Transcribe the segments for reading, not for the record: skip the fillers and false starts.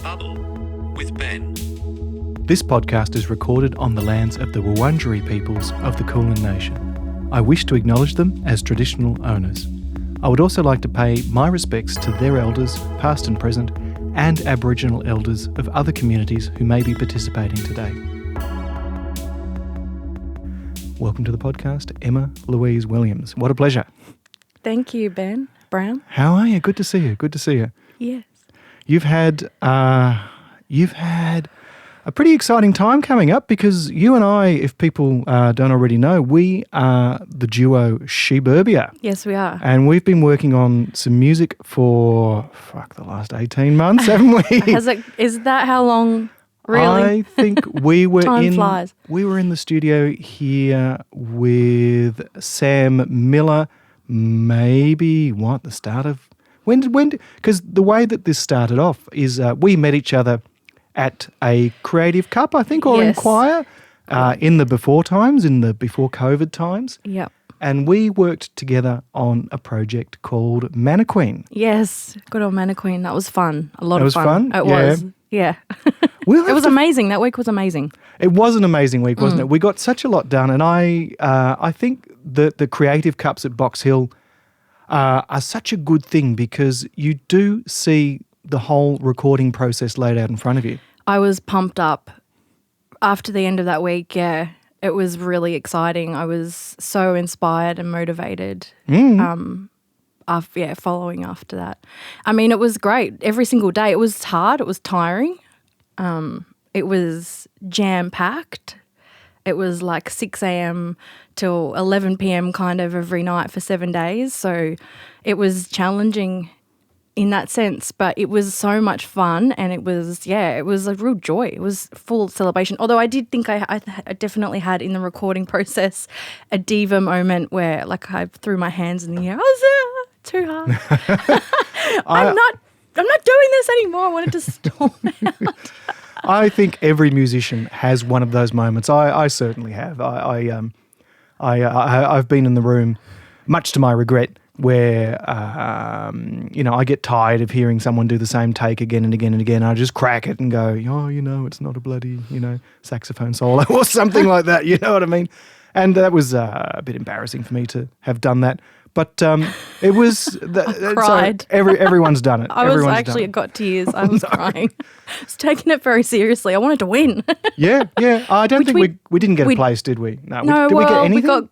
Babble with Ben. This podcast is recorded on the lands of the Wurundjeri peoples of the Kulin Nation. I wish to acknowledge them as traditional owners. I would also like to pay my respects to their elders, past and present, and Aboriginal elders of other communities who may be participating today. Welcome to the podcast, Emma Louise Williams. What a pleasure. Thank you, Ben Brown. How are you? Good to see you. Good to see you. Yes. You've had a pretty exciting time coming up because you and I, if people don't already know, we are the duo Sheburbia. Yes, we are. And we've been working on some music for, the last 18 months, haven't we? Is that how long, really? I think we were Time flies. We were in the studio here with Sam Miller, maybe, the start of, because the way that this started off is we met each other at a creative cup, I think, or in choir in the before times, in the before COVID times. Yep. And we worked together on a project called Mannequin. Yes, good old Mannequin. That was fun. A lot It of was fun. It was. Yeah. It was amazing. That week was amazing. It was an amazing week, wasn't it? We got such a lot done, and I think that the creative cups at Box Hill are such a good thing because you do see the whole recording process laid out in front of you. I was pumped up after the end of that week, yeah. It was really exciting. I was so inspired and motivated following after that. I mean, it was great every single day. It was hard. It was tiring. It was jam-packed. It was like 6 a.m. till 11 p.m. kind of every night for 7 days. So it was challenging in that sense, but it was so much fun, and it was a real joy. It was full celebration. Although I did think I definitely had in the recording process a diva moment where like I threw my hands in the air. Too hard. I'm not doing this anymore. I wanted to storm out. I think every musician has one of those moments. I certainly have. I've been in the room, much to my regret, where I get tired of hearing someone do the same take again and again and again. I just crack it and go, it's not a bloody saxophone solo or something like that. You know what I mean? And that was a bit embarrassing for me to have done that. But it was. I cried. So everyone's done it. I got tears. I was crying. I was taking it very seriously. I wanted to win. Yeah. I don't think we didn't get a place, did we? No. Did we get anything? We got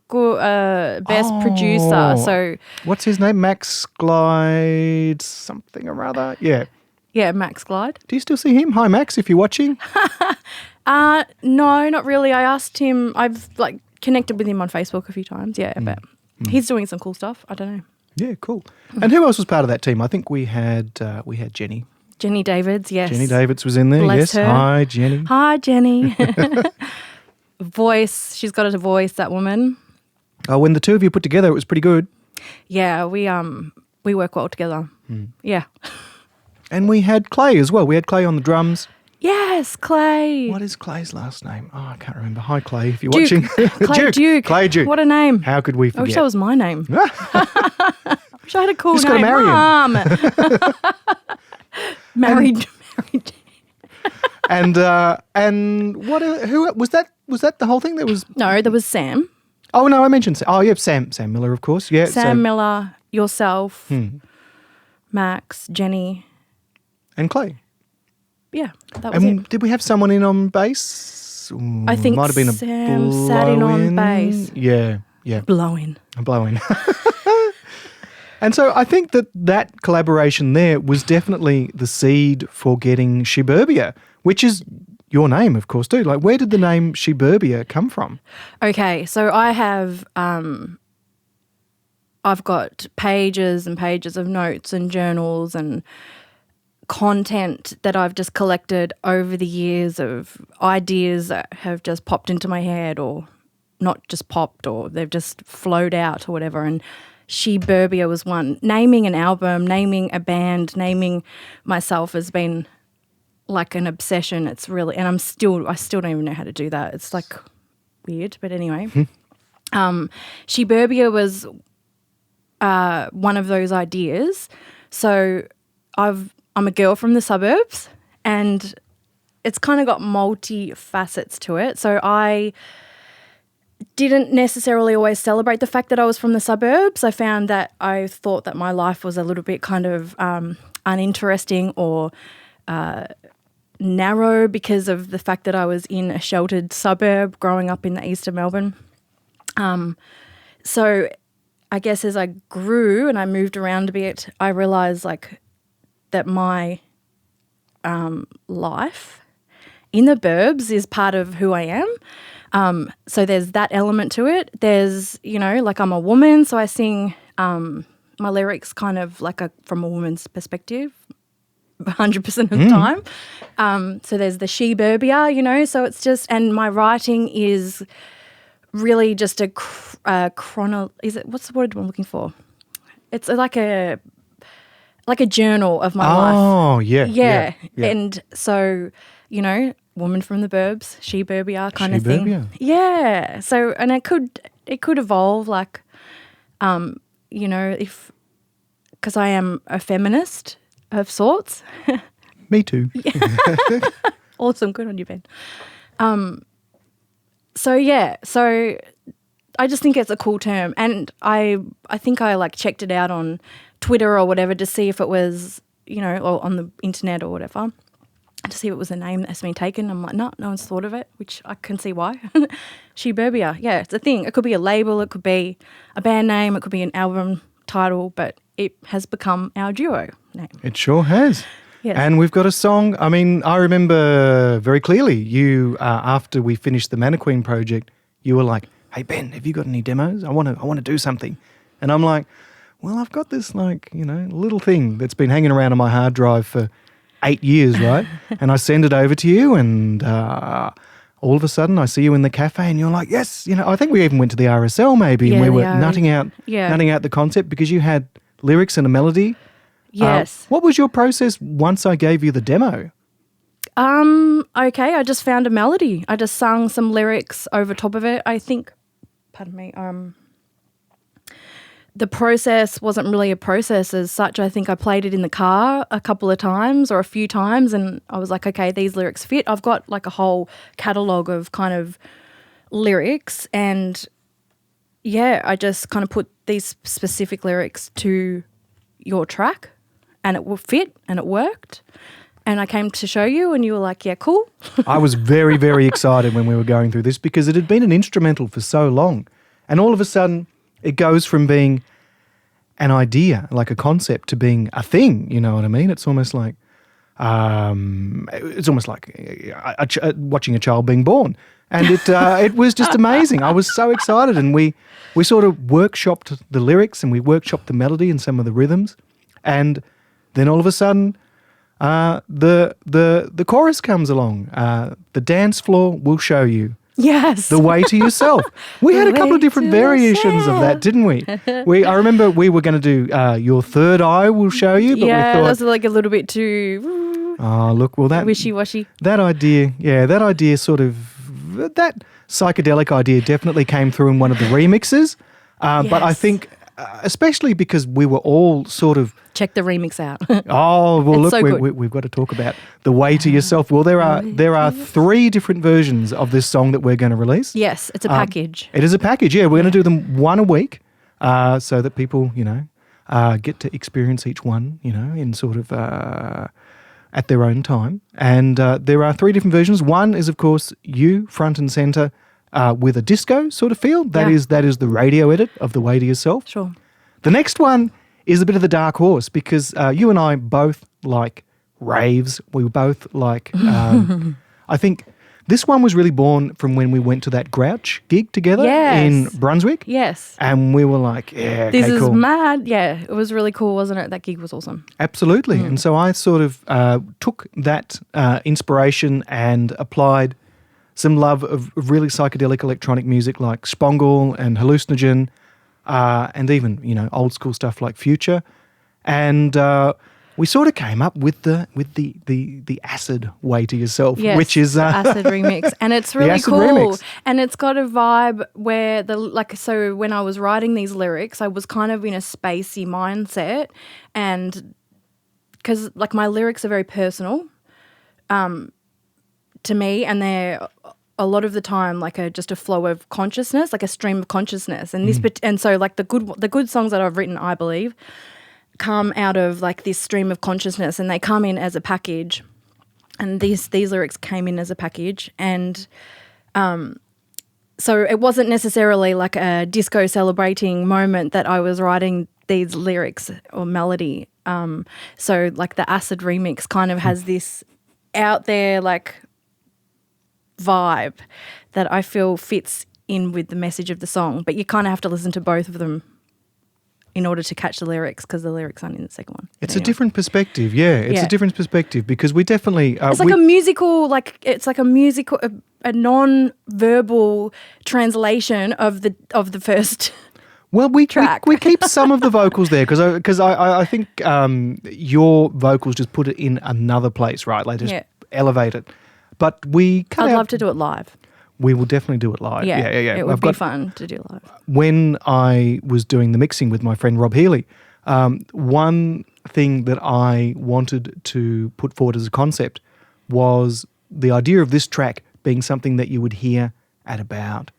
best producer. So what's his name? Max Glide something or other. Yeah. Yeah, Max Glide. Do you still see him? Hi, Max, if you're watching. No, not really. I asked him. I've connected with him on Facebook a few times. Yeah, but. He's doing some cool stuff. I don't know. Yeah, cool. And who else was part of that team? I think we had Jenny. Jenny Davids, yes. Jenny Davids was in there. Bless her. Hi, Jenny. Hi, Jenny. Voice. She's got a voice, that woman. Oh, when the two of you put together, it was pretty good. Yeah, we work well together. Yeah. And we had Clay as well. We had Clay on the drums. Yes, Clay. What is Clay's last name? Oh, I can't remember. Hi, Clay, if you're Duke. watching. Clay Duke. Clay Duke. What a name. How could we forget? I wish that was my name. I wish I had a cool Just name. Got to marry him. Married. And what? Who was that? Was that the whole thing? There was there was Sam. Oh no, I mentioned Sam. Oh yeah, Sam Miller, of course. Yeah, Sam Miller, yourself, Max, Jenny, and Clay. Yeah, that was it. Did we have someone in on bass? I think might have been Sam sat in on bass. Yeah. Blow-in. And so I think that collaboration there was definitely the seed for getting Sheburbia, which is your name, of course, too. Like, where did the name Sheburbia come from? Okay, so I have, I've got pages and pages of notes and journals and content that I've just collected over the years of ideas that have just popped into my head, or not just popped, or they've just flowed out or whatever. And Sheburbia was one. Naming an album, naming a band, naming myself has been like an obsession. It's really, and I still don't even know how to do that. It's like weird, but anyway. Sheburbia was one of those ideas. So I'm a girl from the suburbs, and it's kind of got multi-facets to it. So I didn't necessarily always celebrate the fact that I was from the suburbs. I found that I thought that my life was a little bit kind of uninteresting or narrow because of the fact that I was in a sheltered suburb growing up in the east of Melbourne. So I guess as I grew and I moved around a bit, I realised like that my life in the burbs is part of who I am. So there's that element to it. There's, you know, like I'm a woman, so I sing my lyrics kind of like from a woman's perspective 100% of the time. So there's the Sheburbia, you know, so it's just, and my writing is really just a what's the word I'm looking for? It's like a journal of my life. Oh, yeah. And so, you know, woman from the burbs, Sheburbia kind of thing. Sheburbia. Yeah. So, and it could evolve like, you know, because I am a feminist of sorts. Me too. Awesome. Good on you, Ben. So I just think it's a cool term, and I think I like checked it out on Twitter or whatever to see if it was, you know, or on the internet or whatever, to see if it was a name that's been taken. I'm like, no one's thought of it, which I can see why. Sheburbia, yeah, it's a thing. It could be a label, it could be a band name, it could be an album title, but it has become our duo name. It sure has. Yes. And we've got a song. I mean, I remember very clearly you, after we finished the Mannequin project, you were like, hey, Ben, have you got any demos? I want to do something. And I'm like, well, I've got this like, you know, little thing that's been hanging around on my hard drive for 8 years, right? And I send it over to you, and all of a sudden I see you in the cafe and you're like, yes, you know, I think we even went to the RSL maybe, and we were nutting out the concept because you had lyrics and a melody. Yes. What was your process once I gave you the demo? Okay, I just found a melody. I just sung some lyrics over top of it. I think, pardon me, the process wasn't really a process as such. I think I played it in the car a couple of times or a few times, and I was like, okay, these lyrics fit. I've got like a whole catalogue of kind of lyrics, and yeah, I just kind of put these specific lyrics to your track, and it will fit, and it worked. And I came to show you, and you were like, yeah, cool. I was very, very excited when we were going through this because it had been an instrumental for so long. And all of a sudden, it goes from being an idea, like a concept, to being a thing, you know what I mean? It's almost like watching a child being born. And it was just amazing. I was so excited, and we sort of workshopped the lyrics and we workshopped the melody and some of the rhythms. And then all of a sudden, the chorus comes along. The dance floor will show you. Yes. The way to yourself. We had a couple of different variations of that, didn't we? I remember we were going to do Your Third Eye will show you, but we thought, that was like a little bit too wishy-washy. That idea sort of, that psychedelic idea definitely came through in one of the remixes. But I think, especially because we were all sort of, check the remix out. Oh, well, it's look, we've got to talk about The Way to Yourself. Well, there are 3 different versions of this song that we're going to release. Yes, it's a package. It is a package, yeah. We're going to do them one a week so that people, you know, get to experience each one, you know, in sort of at their own time. And there are 3 different versions. One is, of course, you front and centre with a disco sort of feel. That is the radio edit of The Way to Yourself. Sure. The next one is a bit of the dark horse because you and I both like raves. We both like, I think this one was really born from when we went to that Grouch gig together in Brunswick. Yes. And we were like, yeah, this is cool. mad. Yeah, it was really cool, wasn't it? That gig was awesome. Absolutely. And so I sort of took that inspiration and applied some love of really psychedelic electronic music like Spongle and Hallucinogen, and even, you know, old school stuff like Future. And we sort of came up with the acid Way to Yourself, which is the acid remix, and it's really cool. Remix. And it's got a vibe where so when I was writing these lyrics, I was kind of in a spacey mindset, and because like my lyrics are very personal, to me, and they're a lot of the time like just a flow of consciousness, like a stream of consciousness. And and so like the good songs that I've written, I believe, come out of like this stream of consciousness, and they come in as a package. And these lyrics came in as a package, and so it wasn't necessarily like a disco celebrating moment that I was writing these lyrics or melody. So like the Acid remix kind of has this out there like vibe that I feel fits in with the message of the song, but you kind of have to listen to both of them in order to catch the lyrics, because the lyrics aren't in the second one. It's a different perspective, It's a different perspective because we definitely... it's like a musical, a non-verbal translation of the first Well, we track. we keep some of the vocals there because I think your vocals just put it in another place, right? Like just elevate it. But we cut I'd out... love to do it live. We will definitely do it live. Yeah. It would be fun to do live. When I was doing the mixing with my friend Rob Healy, one thing that I wanted to put forward as a concept was the idea of this track being something that you would hear at about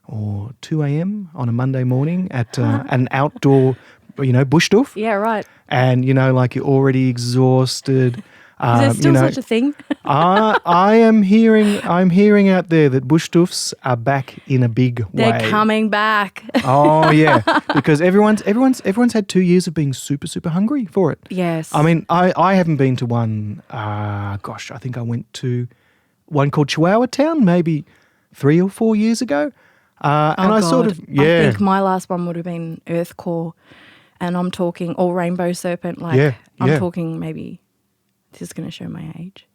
2 a.m. on a Monday morning at an outdoor, bush doof. Yeah, right. And, like you're already exhausted. Is there still such a thing? I'm hearing out there that bush doofs are back in a big way. They're coming back. Oh yeah, because everyone's had 2 years of being super, super hungry for it. Yes. I mean, I haven't been to one. I think I went to one called Chihuahua Town maybe 3 or 4 years ago. And I sort of I think my last one would have been Earth Core, and I'm talking all Rainbow Serpent. I'm talking maybe. This is going to show my age.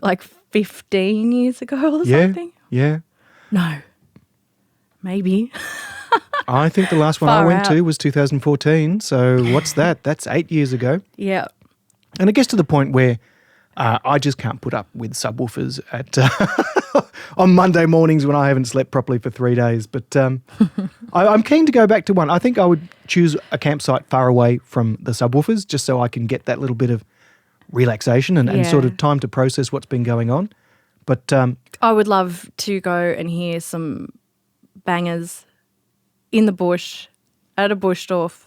Like 15 years ago or something? Yeah. No. Maybe. I think the last one I went to was 2014. So what's that? That's 8 years ago. Yeah. And it gets to the point where I just can't put up with subwoofers at on Monday mornings when I haven't slept properly for 3 days. But I'm keen to go back to one. I think I would choose a campsite far away from the subwoofers just so I can get that little bit of relaxation and sort of time to process what's been going on. But I would love to go and hear some bangers in the bush, at a bush doof,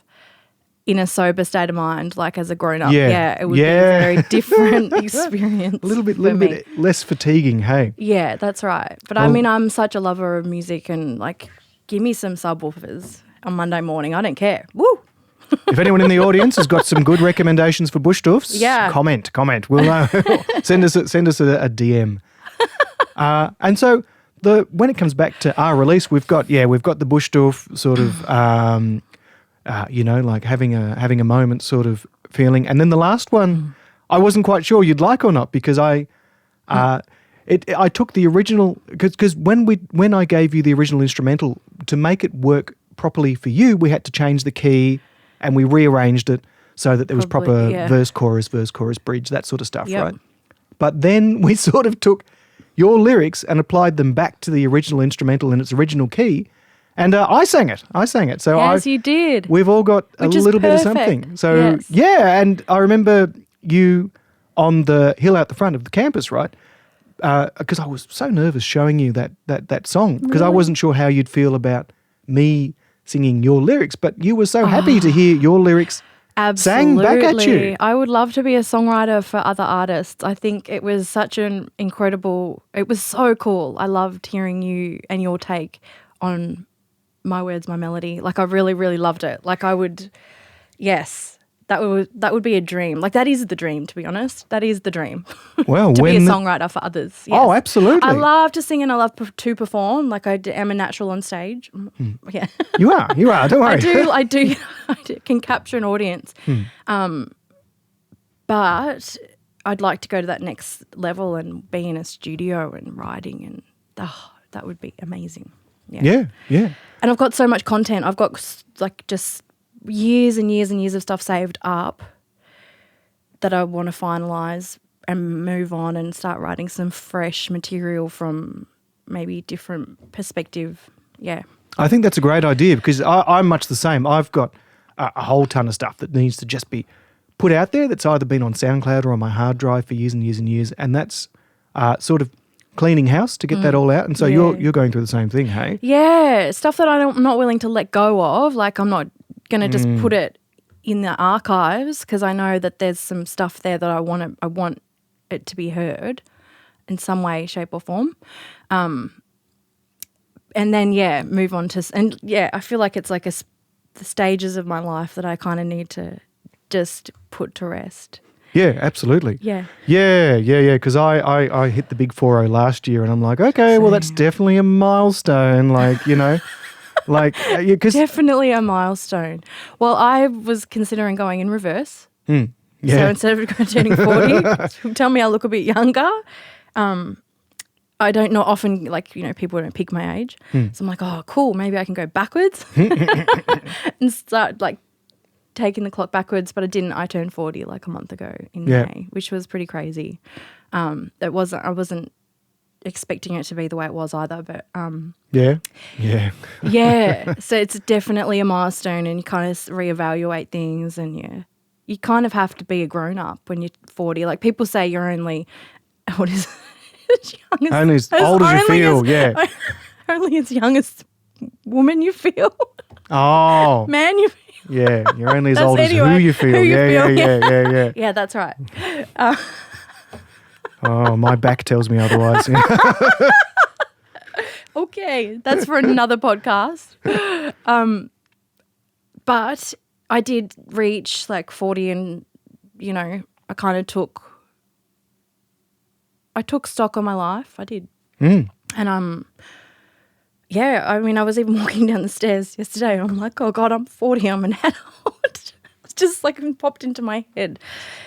in a sober state of mind, like as a grown-up. Yeah, it would be a very different experience. A little bit less fatiguing, hey? Yeah, that's right. But I mean, I'm such a lover of music, and like, give me some subwoofers on Monday morning. I don't care. Woo! If anyone in the audience has got some good recommendations for bush doofs, comment. We'll know. send us a DM. And so when it comes back to our release, we've got the bush doof sort of like having a moment sort of feeling, and then the last one I wasn't quite sure you'd like or not because I took the original because when I gave you the original instrumental to make it work properly for you, we had to change the key. And we rearranged it so that there was proper verse, chorus, bridge, that sort of stuff, right? But then we sort of took your lyrics and applied them back to the original instrumental in its original key, and I sang it. So yes, you did. We've all got a little bit of something. So and I remember you on the hill out the front of the campus, right? Because I was so nervous showing you that song because I wasn't sure how you'd feel about me singing your lyrics, but you were so happy to hear your lyrics sang back at you. I would love to be a songwriter for other artists. I think it was such it was so cool. I loved hearing you and your take on My Words, My Melody. Like I really, really loved it. Like I would, that would be a dream. Like that is the dream, to be honest. That is the dream. Well, to be a songwriter for others. Yes. Oh, absolutely. I love to sing and I love to perform. Like I am a natural on stage. Yeah. You are. Don't worry. I do can capture an audience. But I'd like to go to that next level and be in a studio and writing, and that would be amazing. Yeah. And I've got so much content. I've got like just years and years and years of stuff saved up that I want to finalise and move on and start writing some fresh material from maybe different perspective. Yeah. I think that's a great idea because I'm much the same. I've got a whole ton of stuff that needs to just be put out there that's either been on SoundCloud or on my hard drive for years and years and years, and that's sort of cleaning house to get that all out. And so you're going through the same thing, hey? Yeah, stuff that I'm not willing to let go of. Like I'm not going to just put it in the archives because I know that there's some stuff there that I want it to be heard in some way, shape or form. And then, move on to – and, I feel like it's like the stages of my life that I kind of need to just put to rest. Yeah, absolutely. Yeah. Yeah, because I hit the big 4-0 last year and I'm like, okay, well, that's definitely a milestone, like, you know. Definitely a milestone. Well, I was considering going in reverse. Yeah. So instead of turning 40, tell me I look a bit younger. I don't know often, like, you know, people don't pick my age. So I'm like, oh, cool, maybe I can go backwards and start, like, taking the clock backwards. But I didn't. I turned 40, like, a month ago in May, which was pretty crazy. I wasn't expecting it to be the way it was either, but yeah. So it's definitely a milestone, and you kind of reevaluate things, and you kind of have to be a grown up when you're 40. Like people say, you're only only as old as you feel. Only as young as woman you feel. Oh, man, you feel. Yeah, you're only as old as who you feel. Yeah. Yeah, that's right. Oh, my back tells me otherwise. Okay, that's for another podcast. But I did reach like 40 and, you know, I kind of took stock of my life. I did. And I mean, I was even walking down the stairs yesterday and I'm like, oh God, I'm 40, I'm an adult. It's just like popped into my head.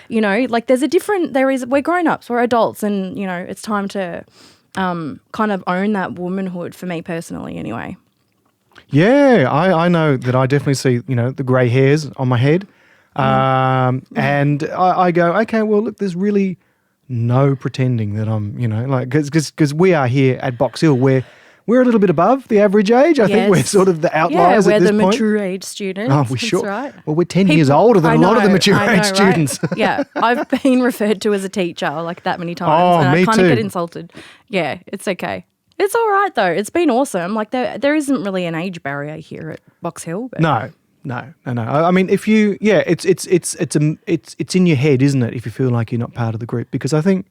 You know, like we're grown-ups, we're adults, and, you know, it's time to kind of own that womanhood for me personally anyway. Yeah, I know that I definitely see, you know, the grey hairs on my head. And I go, okay, well, look, there's really no pretending that I'm, you know, like, because we are here at Box Hill where we're a little bit above the average age. I think we're sort of the outliers at this point. Yeah, we're the mature age students. Oh, we sure. Right. Well, we're 10 years older than a lot of the mature age students. Right? Yeah, I've been referred to as a teacher like that many times. Oh, and me I kind too. of get insulted. Yeah, it's okay. It's all right though. It's been awesome. Like there isn't really an age barrier here at Box Hill. But No. I mean, if you, it's in your head, isn't it? If you feel like you're not part of the group, because I think,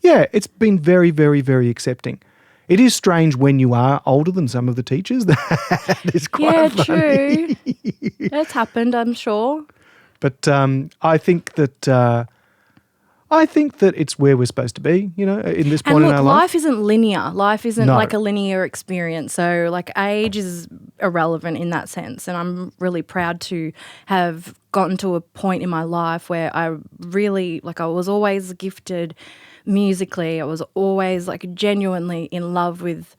it's been very, very, very accepting. It is strange when you are older than some of the teachers. That is quite funny. True. That's happened, I'm sure. But I think that it's where we're supposed to be, you know, in this point in our life. Life isn't linear. Life isn't like a linear experience. So, like, age is irrelevant in that sense. And I'm really proud to have gotten to a point in my life where I really, like, I was always gifted musically. I was always, like, genuinely in love with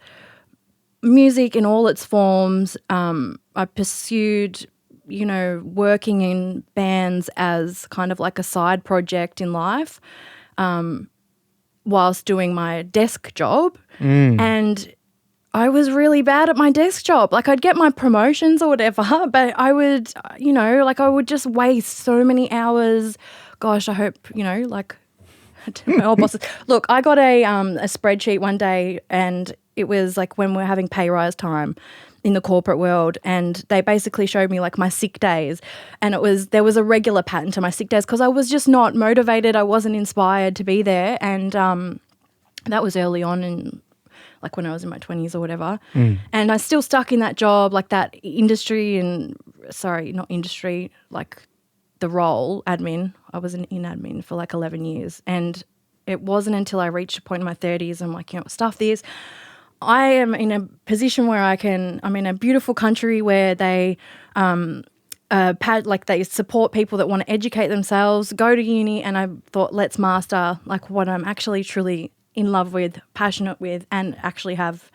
music in all its forms. I pursued, you know, working in bands as kind of like a side project in life, whilst doing my desk job. And I was really bad at my desk job. Like, I'd get my promotions or whatever, but I would, you know, like, I would just waste so many hours. Gosh, I hope, you know, like, my old bosses. Look, I got a spreadsheet one day, and it was like when we're having pay rise time in the corporate world, and they basically showed me like my sick days, and there was a regular pattern to my sick days because I was just not motivated. I wasn't inspired to be there, and that was early on in, like, when I was in my 20s or whatever. And I still stuck in that job, like that industry, and not industry, like the role, admin. I was in admin for like 11 years, and it wasn't until I reached a point in my 30s, I'm like, you know, stuff this. I am in a position where I'm in a beautiful country where they they support people that want to educate themselves, go to uni, and I thought, let's master like what I'm actually truly in love with, passionate with, and actually have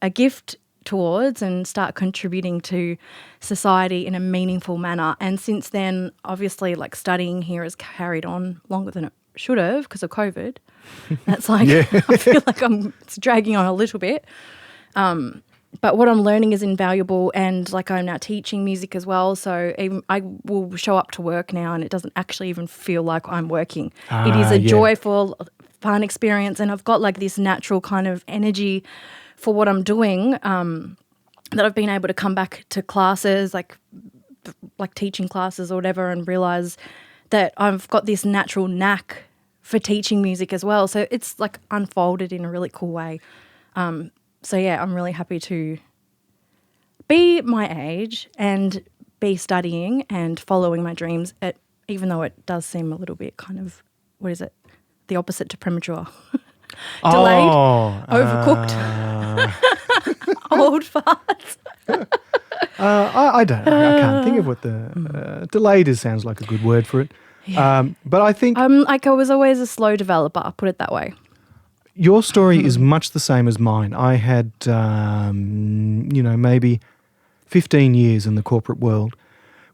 a gift towards, and start contributing to society in a meaningful manner. And since then, obviously, like, studying here has carried on longer than it should have because of COVID. That's like, I feel like it's dragging on a little bit. But what I'm learning is invaluable, and like I'm now teaching music as well. So even I will show up to work now, and it doesn't actually even feel like I'm working. It is a joyful, fun experience, and I've got like this natural kind of energy for what I'm doing that I've been able to come back to classes, like teaching classes or whatever, and realize that I've got this natural knack for teaching music as well. So it's like unfolded in a really cool way. So yeah, I'm really happy to be my age and be studying and following my dreams, even though it does seem a little bit kind of, what is it, the opposite to premature. Delayed, overcooked, old farts. I don't know. I can't think of what the delayed is. Sounds like a good word for it. Yeah. But I think I was always a slow developer. I'll put it that way. Your story is much the same as mine. I had, maybe 15 years in the corporate world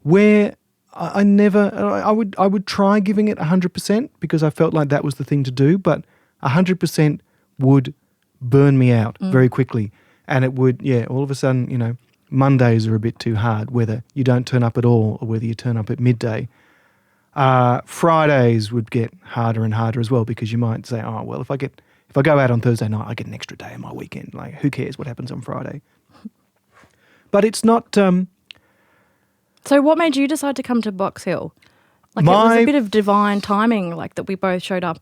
where I would try giving it 100% because I felt like that was the thing to do, but 100% would burn me out very quickly. And it would, all of a sudden, Mondays are a bit too hard, whether you don't turn up at all or whether you turn up at midday. Fridays would get harder and harder as well because you might say, oh, well, if I go out on Thursday night, I get an extra day in my weekend. Like, who cares what happens on Friday? But it's not... So what made you decide to come to Box Hill? Like, it was a bit of divine timing, like that we both showed up.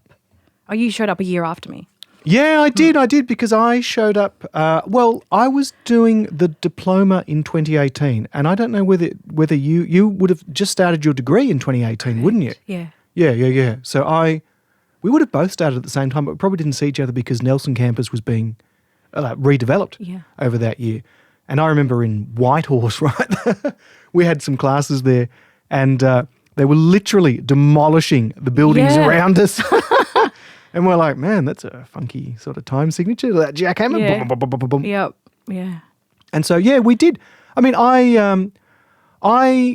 Oh, you showed up a year after me. Yeah, I did because I showed up... I was doing the diploma in 2018, and I don't know whether you would have just started your degree in 2018, wouldn't you? Yeah. Yeah. So we would have both started at the same time, but we probably didn't see each other because Nelson campus was being redeveloped over that year. And I remember in Whitehorse, right, we had some classes there and they were literally demolishing the buildings around us. And we're like, man, that's a funky sort of time signature to that jackhammer. Yeah. Boom, boom, boom, boom, boom. Yep. Yeah. And so, we did. I mean,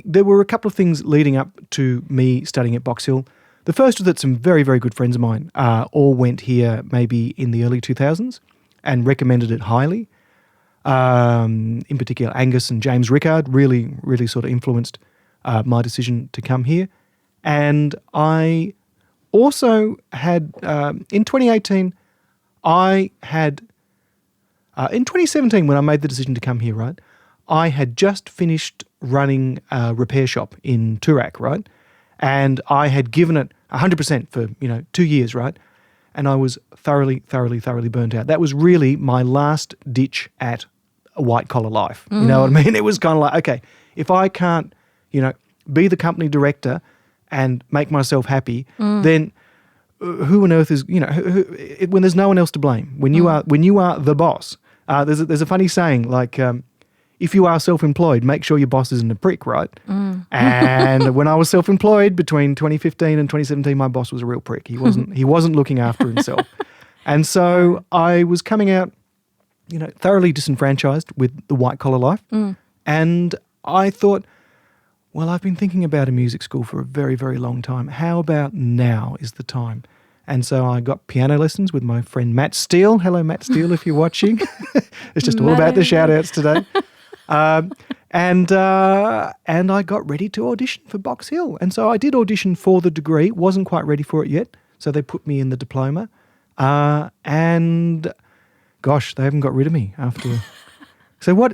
there were a couple of things leading up to me studying at Box Hill. The first was that some very, very good friends of mine all went here maybe in the early 2000s and recommended it highly. In particular, Angus and James Rickard really, really sort of influenced my decision to come here. And I also had, in 2018, in 2017 when I made the decision to come here, right, I had just finished running a repair shop in Toorak, right? And I had given it 100% for, 2 years, right? And I was thoroughly, thoroughly, thoroughly burnt out. That was really my last ditch at a white-collar life. You know what I mean? It was kind of like, okay, if I can't, be the company director and make myself happy, then who on earth is, when there's no one else to blame, when you are the boss. There's a funny saying, like, if you are self-employed, make sure your boss isn't a prick, right? And when I was self-employed between 2015 and 2017, my boss was a real prick. He wasn't looking after himself. And so I was coming out, thoroughly disenfranchised with the white-collar life. And I thought, well, I've been thinking about a music school for a very, very long time. How about now is the time? And so I got piano lessons with my friend Matt Steele. Hello, Matt Steele, if you're watching. It's just all about the shout-outs today. And I got ready to audition for Box Hill. And so I did audition for the degree, wasn't quite ready for it yet. So they put me in the diploma. And gosh, they haven't got rid of me after. So how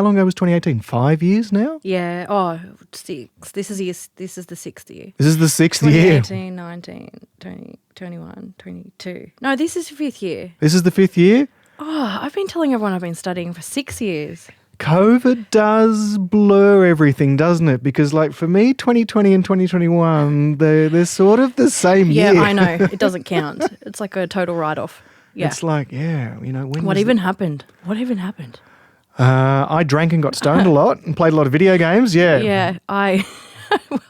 long ago was 2018? 5 years now? Yeah. Oh, 6. This is the 6th year. This is the 6th year. 2018, 19, 20, 21, 22. No, this is the 5th year. This is the 5th year? Oh, I've been telling everyone I've been studying for 6 years. COVID does blur everything, doesn't it? Because like for me, 2020 and 2021, they're sort of the same year. Yeah, I know. It doesn't count. It's like a total write-off. Yeah. It's like, What even happened? I drank and got stoned a lot and played a lot of video games, Yeah, I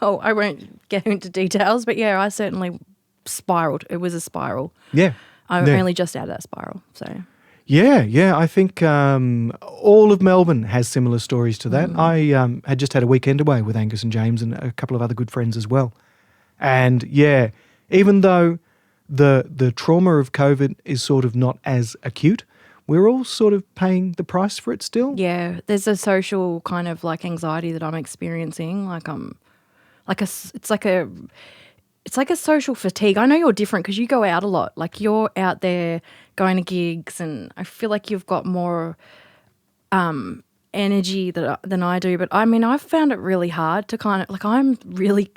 won't get into details, but I certainly spiraled. It was a spiral. Yeah. I'm only just out of that spiral, so... Yeah. I think all of Melbourne has similar stories to that. I had just had a weekend away with Angus and James and a couple of other good friends as well. And even though the trauma of COVID is sort of not as acute, we're all sort of paying the price for it still. Yeah, there's a social kind of like anxiety that I'm experiencing. It's like a social fatigue. I know you're different because you go out a lot. Like you're out there going to gigs, and I feel like you've got more energy than I do. But I mean, I've found it really hard to kind of like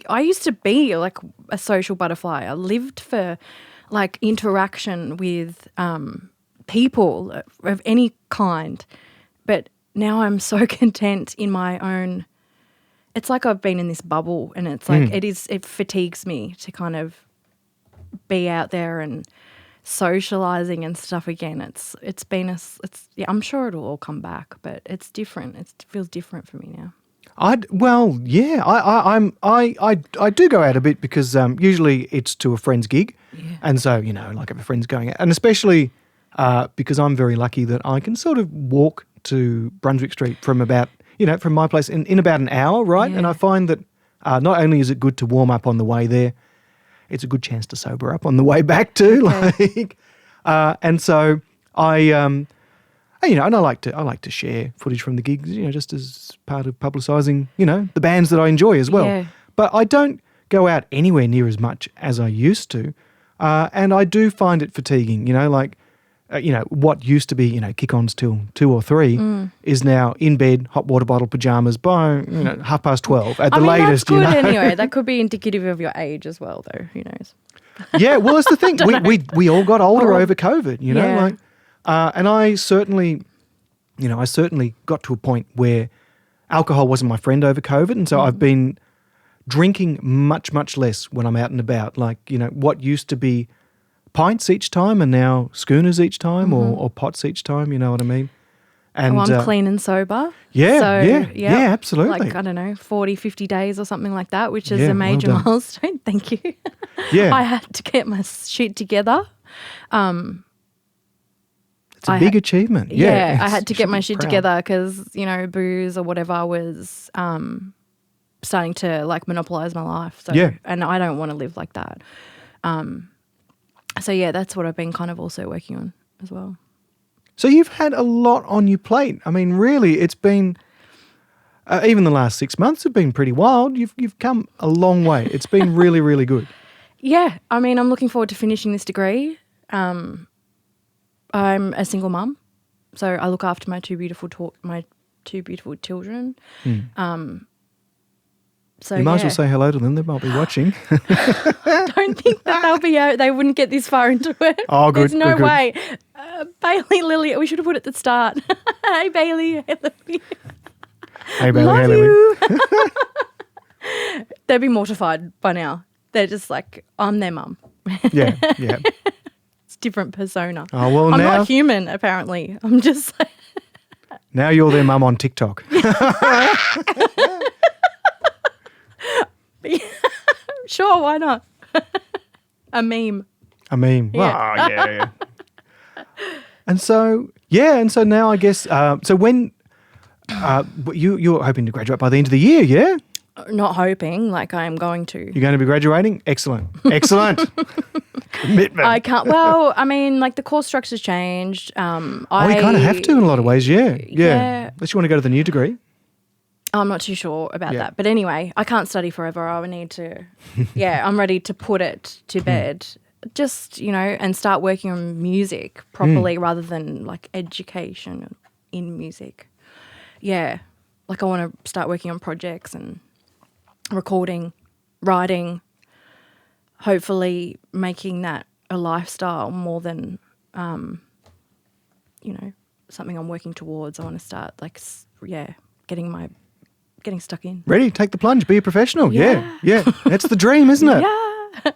I used to be like a social butterfly. I lived for like interaction with people of any kind, but now I'm so content in my own. It's like I've been in this bubble, and it's like it fatigues me to kind of be out there and socializing and stuff again. I'm sure it'll all come back, but it's different. It feels different for me now. I do go out a bit because usually it's to a friend's gig, and so like if a friend's going out, and especially because I'm very lucky that I can sort of walk to Brunswick Street from about from my place in about an hour, right? Yeah. And I find that not only is it good to warm up on the way there, it's a good chance to sober up on the way back too. Okay. And so I and I like to share footage from the gigs, just as part of publicising, the bands that I enjoy as well. Yeah. But I don't go out anywhere near as much as I used to, and I do find it fatiguing. What used to be kick-ons till 2 or 3 is now in bed, hot water bottle, pajamas by 12:30 at the latest. That's good anyway. That could be indicative of your age as well, though. Who knows? Yeah, well, that's the thing. We all got older over COVID, Yeah. and I certainly got to a point where alcohol wasn't my friend over COVID, and so I've been drinking much, much less when I'm out and about. Like, what used to be pints each time and now schooners each time or pots each time, you know what I mean? And I'm clean and sober. Yeah, Yeah, absolutely. Like, I don't know, 40, 50 days or something like that, which is Yeah, a major well done. milestone. Thank you. Yeah. I had to get my shit together. It's a big achievement. Yeah, I it's- had to you get should my be shit proud. together because, booze or whatever was starting to like monopolize my life. So, Yeah. And I don't want to live like that. So, yeah, that's what I've been kind of also working on as well. So you've had a lot on your plate. I mean, really, it's been even the last 6 months have been pretty wild. You've come a long way. It's been really, really good. Yeah, I mean, I'm looking forward to finishing this degree. I'm a single mum, so I look after my two beautiful children. So You might as well say hello to them. They might be watching. don't think that they'll be out. They wouldn't get this far into it. Oh, good, There's no good. way. Bailey, Lily, we should have put it at the start. Hey, Bailey. Hey, Lily. Hey, Bailey. Love Hey, Lily. you. They'd be mortified by now. They're just like, I'm their mum. Yeah. It's different persona. Oh, well, I'm now not human, apparently. I'm just like, now you're their mum on TikTok. sure, why not? A meme. I mean, Yeah. well, yeah. And so now I guess, so when you're hoping to graduate by the end of the year, yeah? Not hoping, like I am going to. You're going to be graduating? Excellent. Commitment. I can't. Well, I mean, like the course structure's changed. You kind of have to in a lot of ways, yeah. Yeah. Unless you want to go to the new degree. I'm not too sure about Yeah. that. But anyway, I can't study forever. I would need to, I'm ready to put it to bed. Just, and start working on music properly rather than like education in music. Yeah. Like I want to start working on projects and recording, writing, hopefully making that a lifestyle more than, something I'm working towards. I want to start getting stuck in. Ready? Take the plunge. Be a professional. Yeah. Yeah. That's the dream, isn't it? Yeah.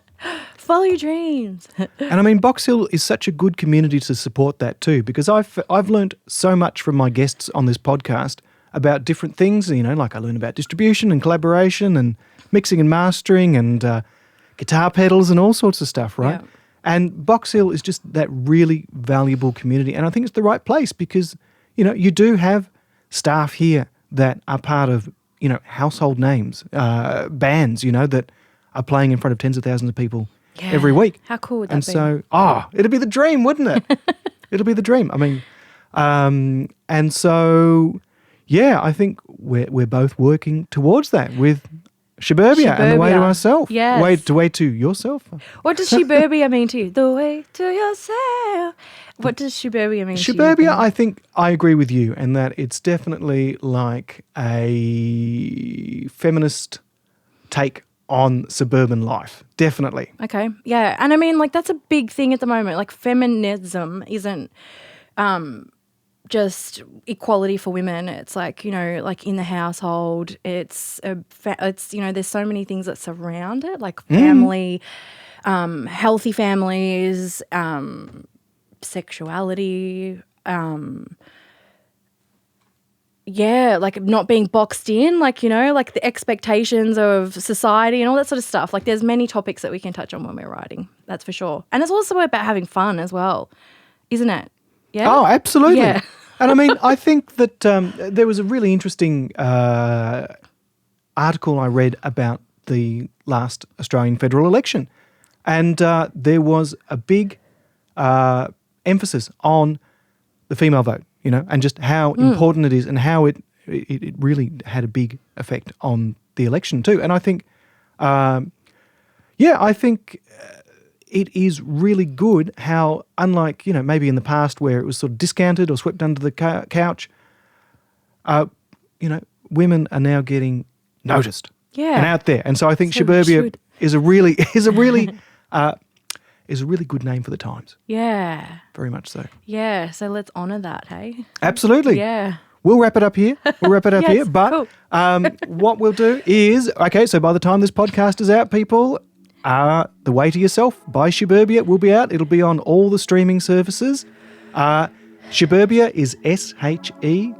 Follow your dreams. And I mean, Box Hill is such a good community to support that too, because I've learned so much from my guests on this podcast about different things. Like I learned about distribution and collaboration and mixing and mastering and guitar pedals and all sorts of stuff, right? Yeah. And Box Hill is just that really valuable community. And I think it's the right place because, you do have staff here that are part of, household names, bands, that are playing in front of tens of thousands of people every week. How cool would that And be? so, it'd be the dream, wouldn't it? It'll be the dream. I mean, And so, yeah, I think we're both working towards that with Sheburbia and the way to ourself. Yes. Way to yourself. What does Sheburbia mean to you? The way to yourself. What does Sheburbia mean to you? Sheburbia, I think I agree with you, and that it's definitely like a feminist take on suburban life. Definitely. Okay. Yeah. And I mean, like, that's a big thing at the moment. Like, feminism isn't just equality for women. It's like, you know, like in the household, it's you know, there's so many things that surround it, like family, healthy families, sexuality, like not being boxed in, like, you know, like the expectations of society and all that sort of stuff. Like, there's many topics that we can touch on when we're writing, that's for sure. And it's also about having fun as well, isn't it? Yeah. Oh, absolutely. Yeah. And I mean, I think that there was a really interesting article I read about the last Australian federal election. And there was a big emphasis on the female vote, you know, and just how important it is and how it really had a big effect on the election too. And I think, it is really good how, unlike, you know, maybe in the past where it was sort of discounted or swept under the couch, you know, women are now getting noticed and out there. And so I think Sheburbia is a really good name for the times. Yeah. Very much so. Yeah. So let's honour that, hey? Absolutely. Yeah. We'll wrap it up here. Yes, But cool. what we'll do is, okay, so by the time this podcast is out, people, The Way to Yourself by Sheburbia will be out. It'll be on all the streaming services. Sheburbia is Sheburbia.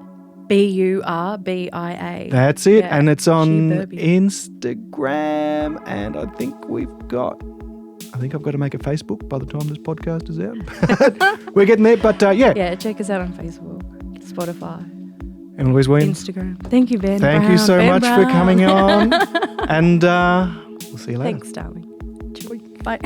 That's it. Yeah, and it's on Sheburbia. Instagram. And I think I've got to make a Facebook by the time this podcast is out. We're getting there. But yeah. Yeah, check us out on Facebook, Spotify, Emma Louise Williams. Instagram. Thank you, Ben. Thank you so much for coming on. And we'll see you later. Thanks, darling. Bye.